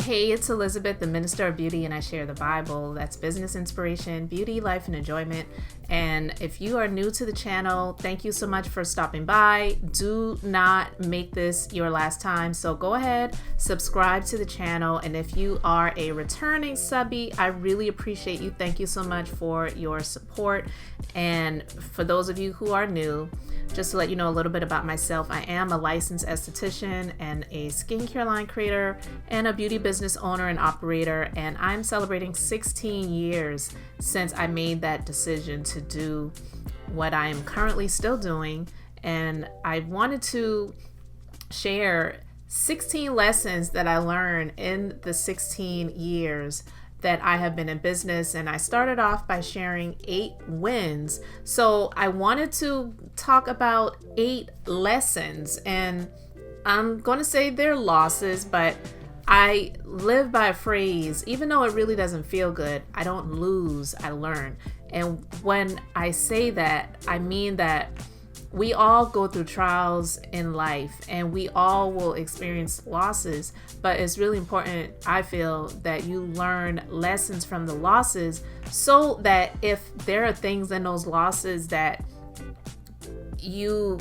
Hey, it's Elizabeth, the Minister of Beauty, and I share the Bible. That's business inspiration, beauty, life, and enjoyment. And if you are new to the channel, thank you so much for stopping by. Do not make this your last time. So go ahead, subscribe to the channel. And if you are a returning subby, I really appreciate you. Thank you so much for your support. And for those of you who are new, just to let you know a little bit about myself, I am a licensed esthetician and a skincare line creator and a beauty business owner and operator. And I'm celebrating 16 years since I made that decision to do what I am currently still doing. And I wanted to share 16 lessons that I learned in the 16 years that I have been in business. And I started off by sharing 8 wins. So I wanted to talk about 8 lessons, and I'm going to say they're losses, but I live by a phrase, even though it really doesn't feel good, I don't lose, I learn. And when I say that, I mean that we all go through trials in life and we all will experience losses, but it's really important, I feel, that you learn lessons from the losses so that if there are things in those losses that you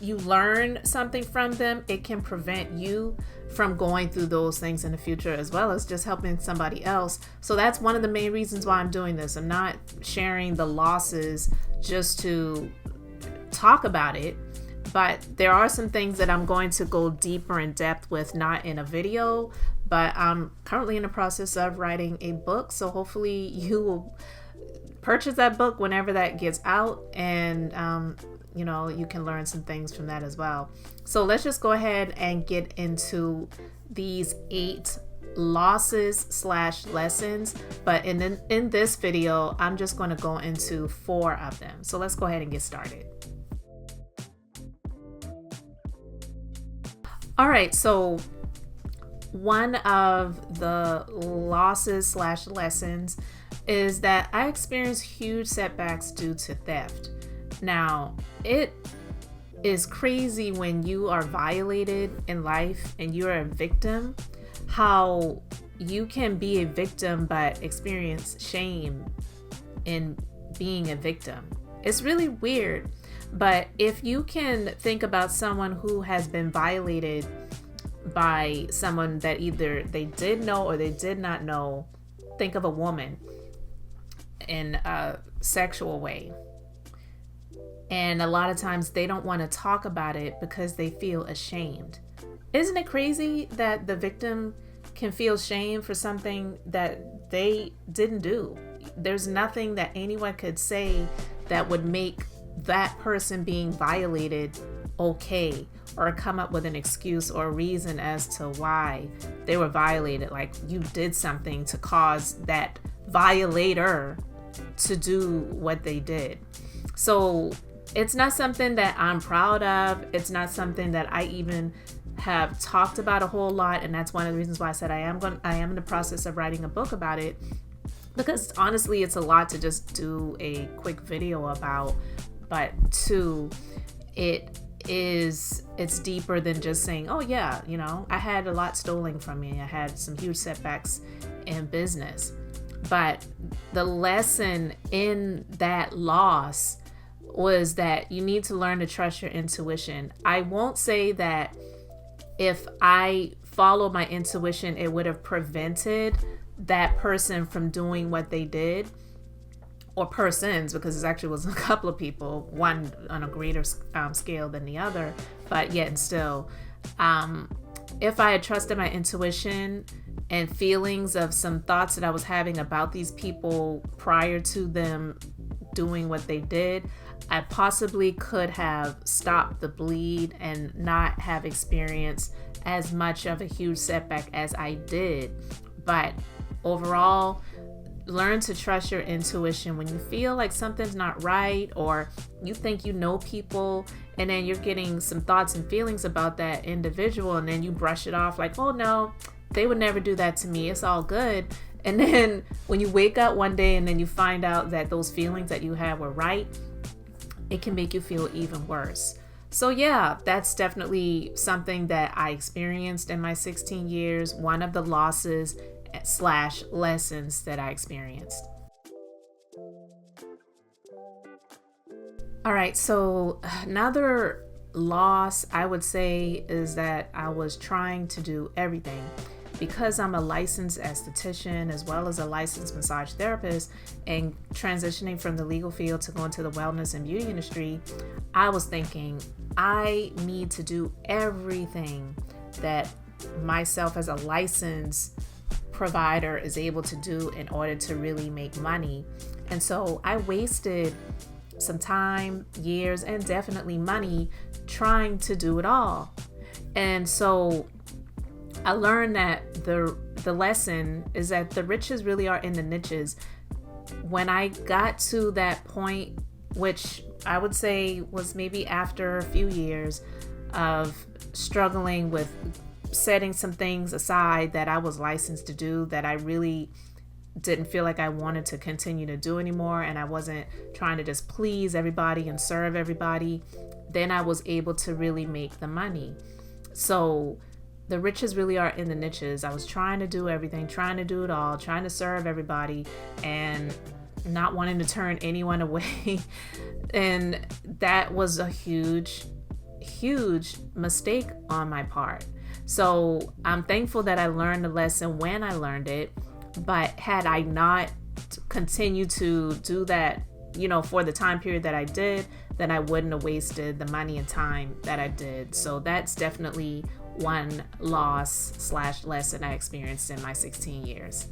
learn something from them, it can prevent you from going through those things in the future, as well as just helping somebody else. So that's one of the main reasons why I'm doing this. I'm not sharing the losses just to talk about it, but there are some things that I'm going to go deeper in depth with, not in a video, but I'm currently in the process of writing a book. So hopefully you will purchase that book whenever that gets out, and you can learn some things from that as well. So let's just go ahead and get into these 8 losses/lessons. But in this video, I'm just going to go into 4 of them. So let's go ahead and get started. All right, so one of the losses/lessons is that I experienced huge setbacks due to theft. Now, it is crazy when you are violated in life and you're a victim, how you can be a victim but experience shame in being a victim. It's really weird, but if you can think about someone who has been violated by someone that either they did know or they did not know, think of a woman in a sexual way. And a lot of times they don't want to talk about it because they feel ashamed. Isn't it crazy that the victim can feel shame for something that they didn't do? There's nothing that anyone could say that would make that person being violated okay, or come up with an excuse or a reason as to why they were violated. Like you did something to cause that violator to do what they did. So it's not something that I'm proud of. It's not something that I even have talked about a whole lot. And that's one of the reasons why I said I am in the process of writing a book about it, because honestly, it's a lot to just do a quick video about. But 2, it's deeper than just saying, oh yeah, I had a lot stolen from me. I had some huge setbacks in business. But the lesson in that loss was that you need to learn to trust your intuition. I won't say that if I followed my intuition, it would have prevented that person from doing what they did, or persons, because it actually was a couple of people, one on a greater scale than the other, but yet and still, if I had trusted my intuition and feelings of some thoughts that I was having about these people prior to them doing what they did, I possibly could have stopped the bleed and not have experienced as much of a huge setback as I did. But overall, learn to trust your intuition. When you feel like something's not right, or you think you know people and then you're getting some thoughts and feelings about that individual, and then you brush it off like, oh no, they would never do that to me, it's all good. And then when you wake up one day and then you find out that those feelings that you had were right, it can make you feel even worse. So yeah, that's definitely something that I experienced in my 16 years, one of the losses slash lessons that I experienced. All right, so another loss I would say is that I was trying to do everything. Because I'm a licensed esthetician as well as a licensed massage therapist and transitioning from the legal field to go into the wellness and beauty industry, I was thinking I need to do everything that myself as a licensed provider is able to do in order to really make money. And so I wasted some time, years, and definitely money trying to do it all. And so I learned that the lesson is that the riches really are in the niches. When I got to that point, which I would say was maybe after a few years of struggling with setting some things aside that I was licensed to do that I really didn't feel like I wanted to continue to do anymore, and I wasn't trying to just please everybody and serve everybody, then I was able to really make the money. So the riches really are in the niches. I was trying to do everything, trying to do it all, trying to serve everybody, and not wanting to turn anyone away. And that was a huge mistake on my part. So I'm thankful that I learned the lesson when I learned it. But had I not continued to do that, for the time period that I did, then I wouldn't have wasted the money and time that I did. So that's definitely one loss slash lesson I experienced in my 16 years.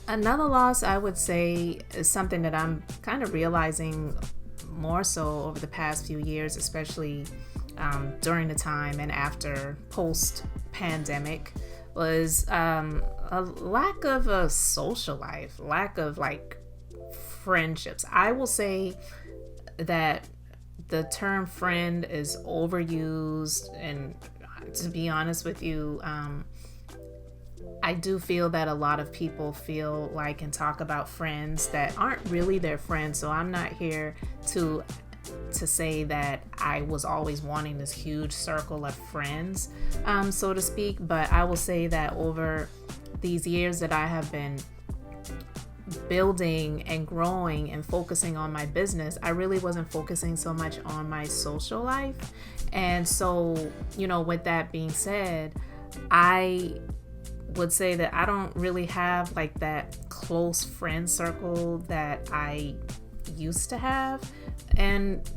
Another loss I would say is something that I'm kind of realizing more so over the past few years, especially during the time and after post-pandemic, was a lack of a social life, lack of friendships. I will say that the term friend is overused, and to be honest with you, I do feel that a lot of people feel like and talk about friends that aren't really their friends. So I'm not here to say that I was always wanting this huge circle of friends, so to speak. But I will say that over these years that I have been building and growing and focusing on my business, I really wasn't focusing so much on my social life. And so, with that being said, I would say that I don't really have that close friend circle that I used to have. And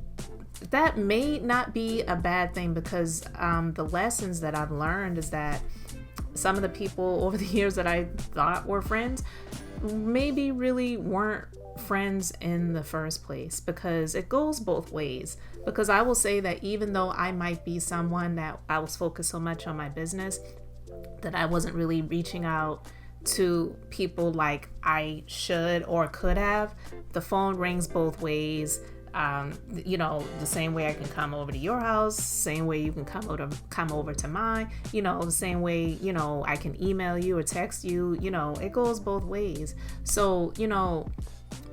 that may not be a bad thing, because the lessons that I've learned is that some of the people over the years that I thought were friends maybe really weren't friends in the first place, because it goes both ways. Because I will say that even though I might be someone that I was focused so much on my business that I wasn't really reaching out to people like I should or could have, the phone rings both ways. The same way I can come over to your house, same way you can come over to mine, the same way, I can email you or text you, it goes both ways. So,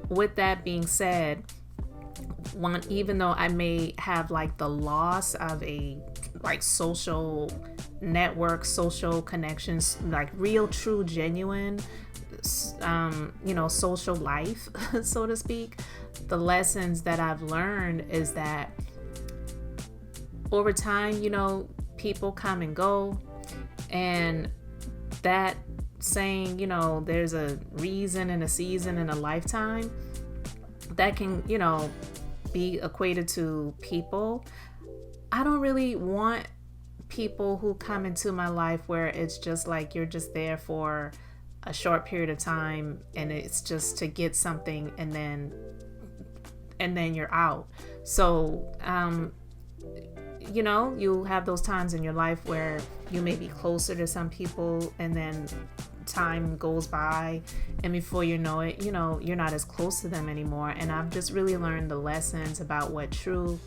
with that being said, even though I may have the loss of a social network, social connections, real, true, genuine, social life, so to speak, the lessons that I've learned is that over time, people come and go, and that saying, there's a reason and a season and a lifetime, that can, be equated to people. I don't really want people who come into my life where it's just you're just there for a short period of time and it's just to get something and then you're out. So you have those times in your life where you may be closer to some people, and then time goes by, and before you know it, you're not as close to them anymore. And I've just really learned the lessons about what true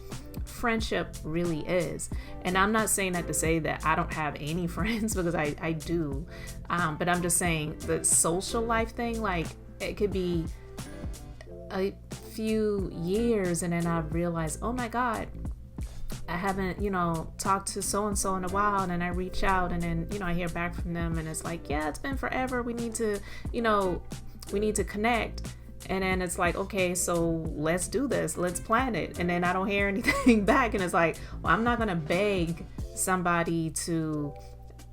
friendship really is. And I'm not saying that to say that I don't have any friends, because I do, but I'm just saying the social life thing, it could be a few years, and then I realized, oh my God, I haven't, talked to so-and-so in a while. And then I reach out, and then, I hear back from them, and it's like, yeah, it's been forever. We need to, connect. And then it's like, okay, so let's do this. Let's plan it. And then I don't hear anything back. And it's like, well, I'm not going to beg somebody to,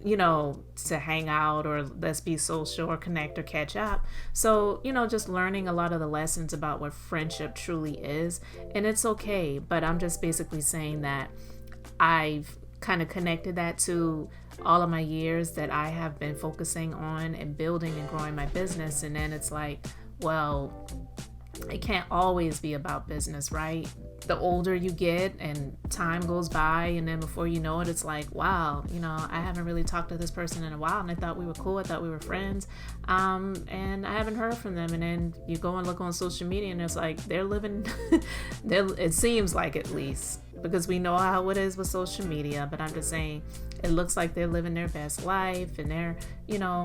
to hang out, or let's be social or connect or catch up. So, just learning a lot of the lessons about what friendship truly is. And it's okay. But I'm just basically saying that I've kind of connected that to all of my years that I have been focusing on and building and growing my business. And then it's like, well, it can't always be about business, right? The older you get and time goes by, and then before you know it, it's like, wow, I haven't really talked to this person in a while, and I thought we were cool, I thought we were friends, and I haven't heard from them. And then you go and look on social media, and it's like they're living it seems like, at least, because we know how it is with social media, but I'm just saying, it looks like they're living their best life, and they're,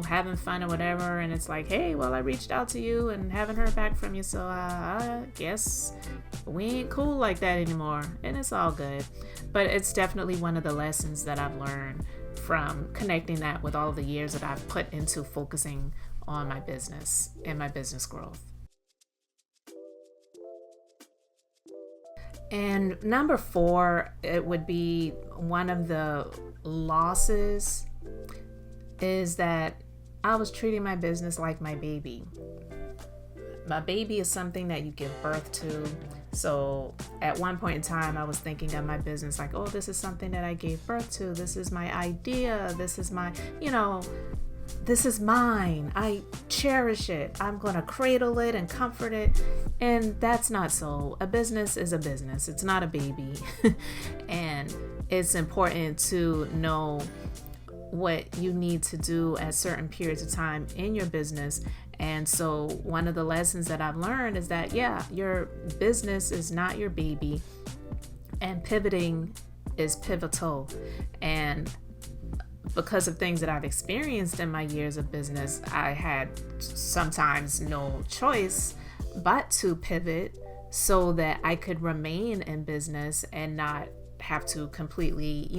having fun or whatever. And it's like, hey, well, I reached out to you and haven't heard back from you, so I guess we ain't cool like that anymore. And it's all good. But it's definitely one of the lessons that I've learned from connecting that with all of the years that I've put into focusing on my business and my business growth. And number 4, it would be one of the losses is that I was treating my business like my baby. My baby is something that you give birth to. So at one point in time, I was thinking of my business like, oh, this is something that I gave birth to. This is my idea. This is my, this is mine. I cherish it. I'm going to cradle it and comfort it. And that's not so. A business is a business. It's not a baby. And it's important to know what you need to do at certain periods of time in your business. And so one of the lessons that I've learned is that, yeah, your business is not your baby, and pivoting is pivotal. And because of things that I've experienced in my years of business, I had sometimes no choice but to pivot so that I could remain in business and not have to completely,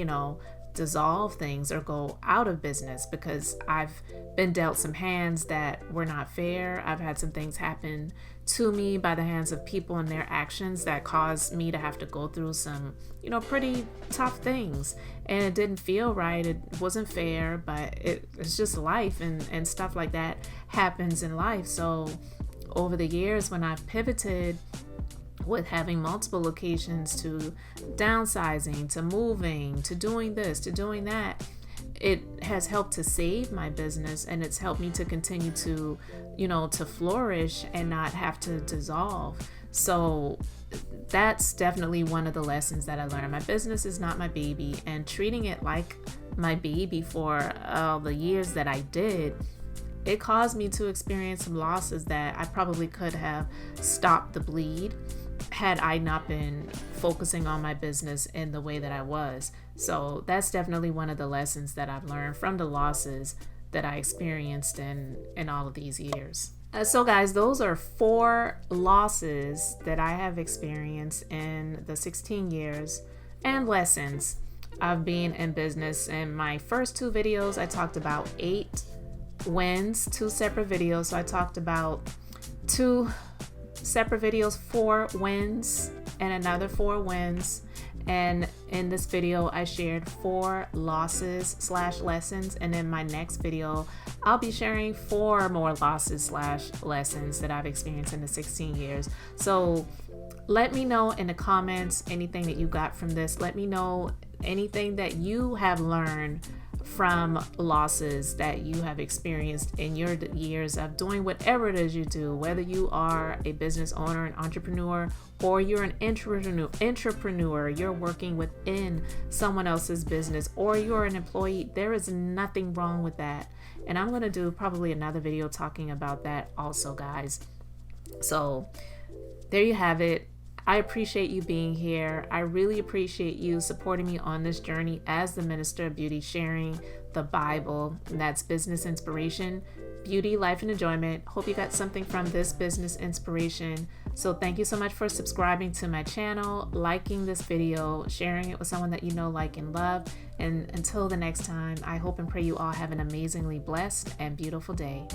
dissolve things or go out of business, because I've been dealt some hands that were not fair. I've had some things happen to me by the hands of people and their actions that caused me to have to go through some, pretty tough things. And it didn't feel right. It wasn't fair, but it's just life, and stuff like that happens in life. So over the years, when I've pivoted with having multiple locations, to downsizing, to moving, to doing this, to doing that, it has helped to save my business, and it's helped me to continue to, to flourish and not have to dissolve. So that's definitely one of the lessons that I learned. My business is not my baby, and treating it like my baby for the years that I did, it caused me to experience some losses that I probably could have stopped the bleed had I not been focusing on my business in the way that I was. So that's definitely one of the lessons that I've learned from the losses that I experienced in all of these years. So guys, those are 4 losses that I have experienced in the 16 years and lessons of being in business. In my first 2 videos, I talked about 8 wins, 2 separate videos. So I talked about 2 separate videos, 4 wins and another 4 wins. And in this video, I shared 4 losses/lessons. And in my next video, I'll be sharing 4 more losses/lessons that I've experienced in the 16 years. So let me know in the comments anything that you got from this. Let me know anything that you have learned from losses that you have experienced in your years of doing whatever it is you do, whether you are a business owner, an entrepreneur, or you're an entrepreneur, you're working within someone else's business, or you're an employee. There is nothing wrong with that. And I'm going to do probably another video talking about that also, guys. So there you have it. I appreciate you being here. I really appreciate you supporting me on this journey as the Minister of Beauty, sharing the Bible. And that's business inspiration, beauty, life, and enjoyment. Hope you got something from this business inspiration. So thank you so much for subscribing to my channel, liking this video, sharing it with someone that you know, like, and love. And until the next time, I hope and pray you all have an amazingly blessed and beautiful day.